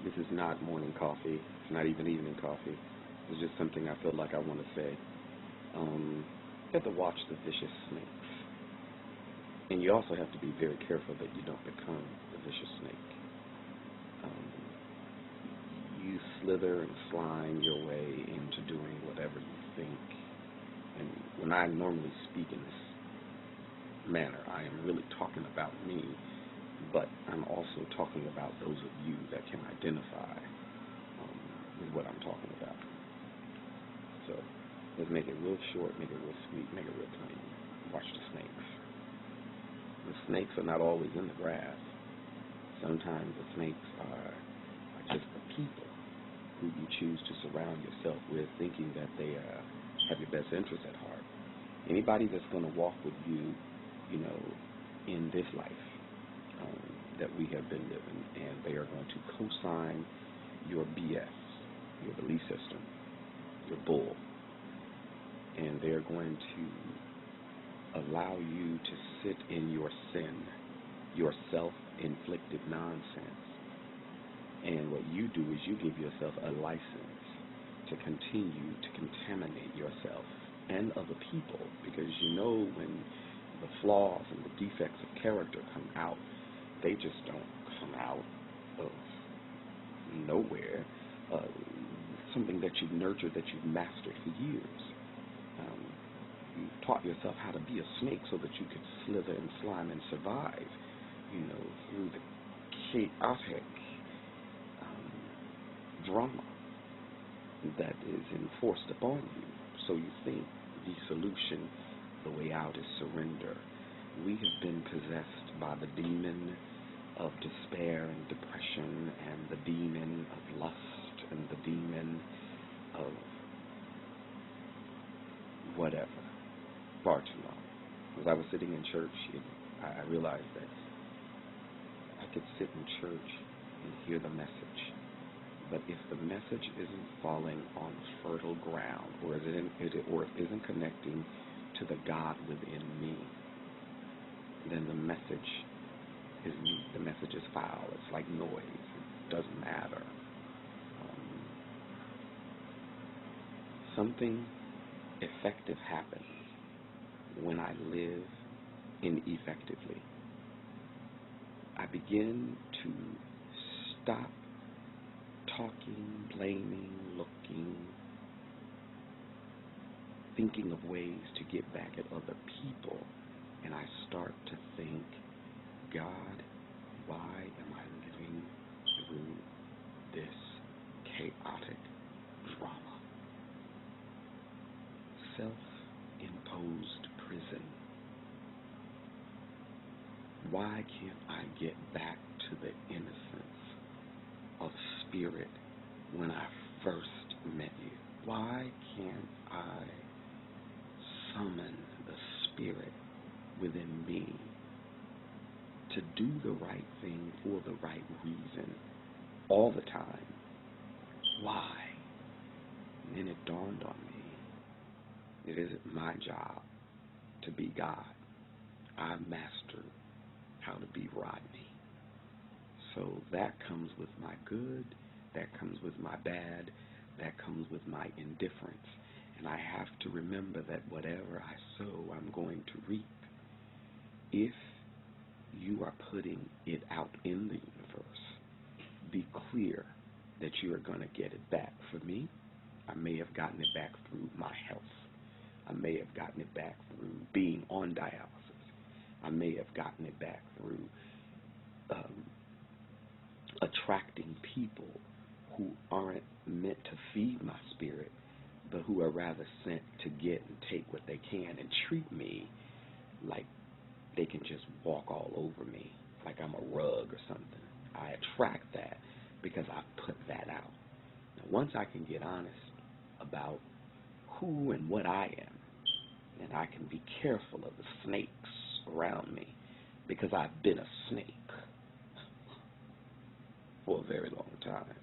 This is not morning coffee. It's not even evening coffee. It's just something I feel like I want to say. You have to watch the vicious snakes. And you also have to be very careful that you don't become the vicious snake. Um, you slither and slime your way into doing whatever you think. And when I normally speak in this manner, I am really talking about me, but I'm also talking about those of you that can identify with what I'm talking about. So let's make it real short, make it real sweet, make it real plain. Watch the snakes. The snakes are not always in the grass. Sometimes the snakes are just the people who you choose to surround yourself with, thinking that they have your best interest at heart. Anybody that's going to walk with you, in this life that we have been living, and they are going to co-sign your BS, your belief system, your bull, and they're going to allow you to sit in your sin, your self-inflicted nonsense. And what you do is you give yourself a license to continue to contaminate yourself and other people, because when the flaws and the defects of character come out, they just don't come out of nowhere. Something that you've nurtured, that you've mastered for years. You taught yourself how to be a snake so that you could slither and slime and survive, through the chaotic drama that is enforced upon you. So you think the solution, the way out, is surrender. We have been possessed by the demon of despair and depression, and the demon of lust, and the demon of whatever, far too long. As I was sitting in church, I realized that I could sit in church and hear the message, but if the message isn't falling on fertile ground, or it isn't connecting to the God within me, then the message is foul. It's like noise. It doesn't matter. Something effective happens when I live ineffectively. I begin to stop talking, blaming, looking, thinking of ways to get back at other people, and I start to think, God, why am I living through this chaotic drama? Self-imposed prison. Why can't I get back to the innocence of spirit when I first met you? Why can't I summon the spirit within me to do the right thing for the right reason all the time? Why? And then it dawned on me, it isn't my job to be God. I mastered how to be Rodney. So that comes with my good, that comes with my bad, that comes with my indifference. And I have to remember that whatever I sow, I'm going to reap. If you are putting it out in the universe, be clear that you are going to get it back. For me, I may have gotten it back through my health. I may have gotten it back through being on dialysis. I may have gotten it back through attracting people who aren't meant to feed my spirit, but who are rather sent to get and take what they can and treat me like they can just walk all over me, like I'm a rug or something. I attract that because I put that out. Now, once I can get honest about who and what I am, then I can be careful of the snakes around me, because I've been a snake for a very long time.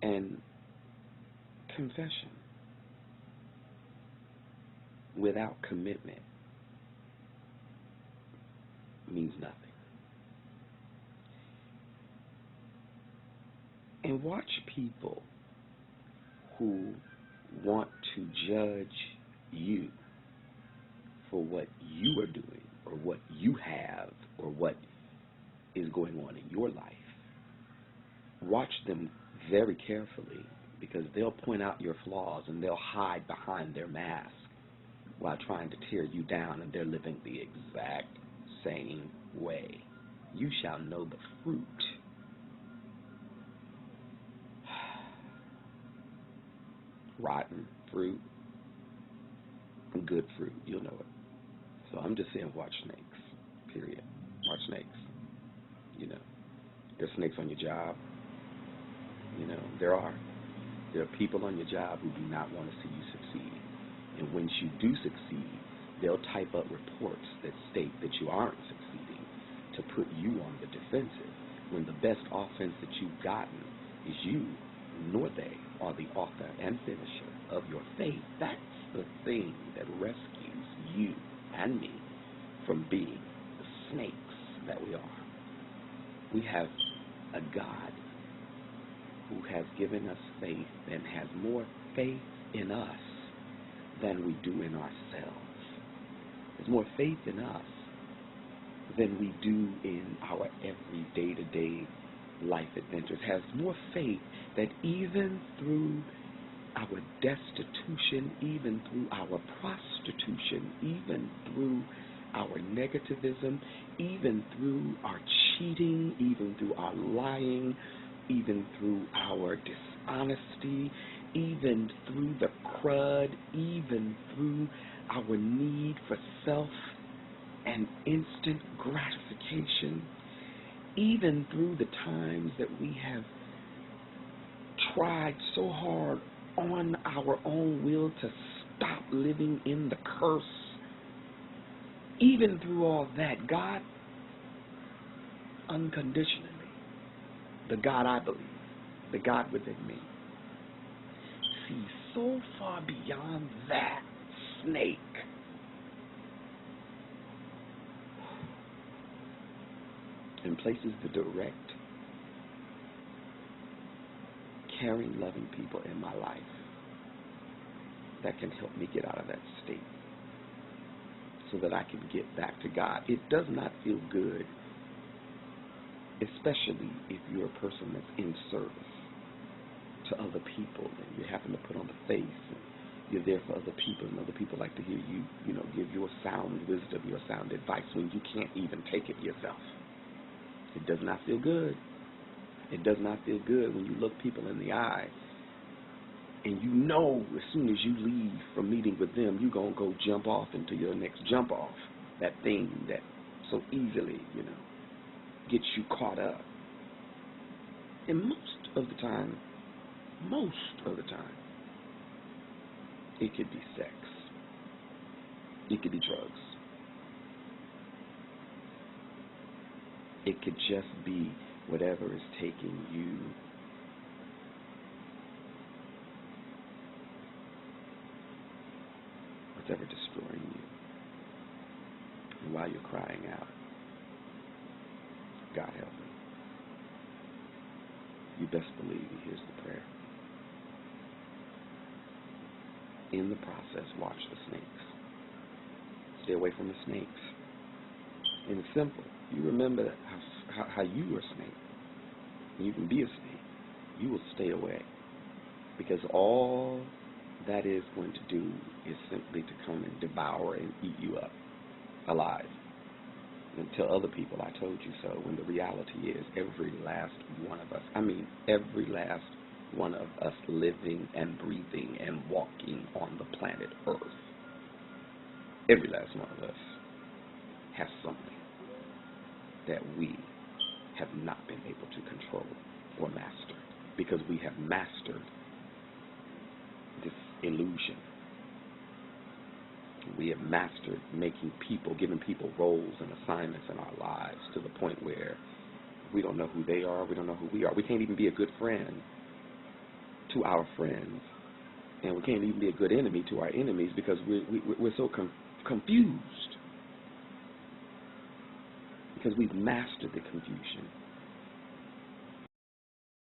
And confession without commitment means nothing. And watch people who want to judge you for what you are doing or what you have or what is going on in your life. Watch them very carefully, because they'll point out your flaws and they'll hide behind their mask while trying to tear you down, and they're living the exact same way. You shall know the fruit. Rotten fruit, good fruit, you'll know it. So I'm just saying, watch snakes, period. Watch snakes. You know, there's snakes on your job. You know, there are people on your job who do not want to see you succeed. And once you do succeed, they'll type up reports that state that you aren't succeeding to put you on the defensive, when the best offense that you've gotten is you, nor they are the author and finisher of your faith. That's the thing that rescues you and me from being the snakes that we are. We have a God who has given us faith and has more faith in us than we do in ourselves. There's more faith in us than we do in our every day-to-day life adventures. Has more faith that even through our destitution, even through our prostitution, even through our negativism, even through our cheating, even through our lying, even through our dishonesty, even through the crud, even through our need for self and instant gratification, even through the times that we have tried so hard on our own will to stop living in the curse, even through all that, God, unconditionally, the God I believe, the God within me, sees so far beyond that snake and places the direct, caring, loving people in my life that can help me get out of that state so that I can get back to God. It does not feel good, especially if you're a person that's in service to other people and you happen to put on the face and you're there for other people, and other people like to hear you, give your sound wisdom, your sound advice when you can't even take it yourself. It does not feel good. It does not feel good when you look people in the eye and you know as soon as you leave from meeting with them, you're going to go jump off into your next jump off, that thing that so easily, gets you caught up. And most of the time, it could be sex. It could be drugs. It could just be whatever is taking you whatever destroying you. And while you're crying out, God help me, you best believe He hears the prayer. In the process, watch the snakes. Stay away from the snakes. And it's simple. You remember how you were a snake. You can be a snake. You will stay away. Because all that is going to do is simply to come and devour and eat you up alive. And tell other people, I told you so, when the reality is every last one of us, every last one of us living and breathing and walking on the planet Earth, every last one of us has something that we have not been able to control or master, because we have mastered this illusion. We have mastered giving people roles and assignments in our lives to the point where we don't know who they are, we don't know who we are. We can't even be a good friend to our friends, and we can't even be a good enemy to our enemies because we're so confused, because we've mastered the confusion.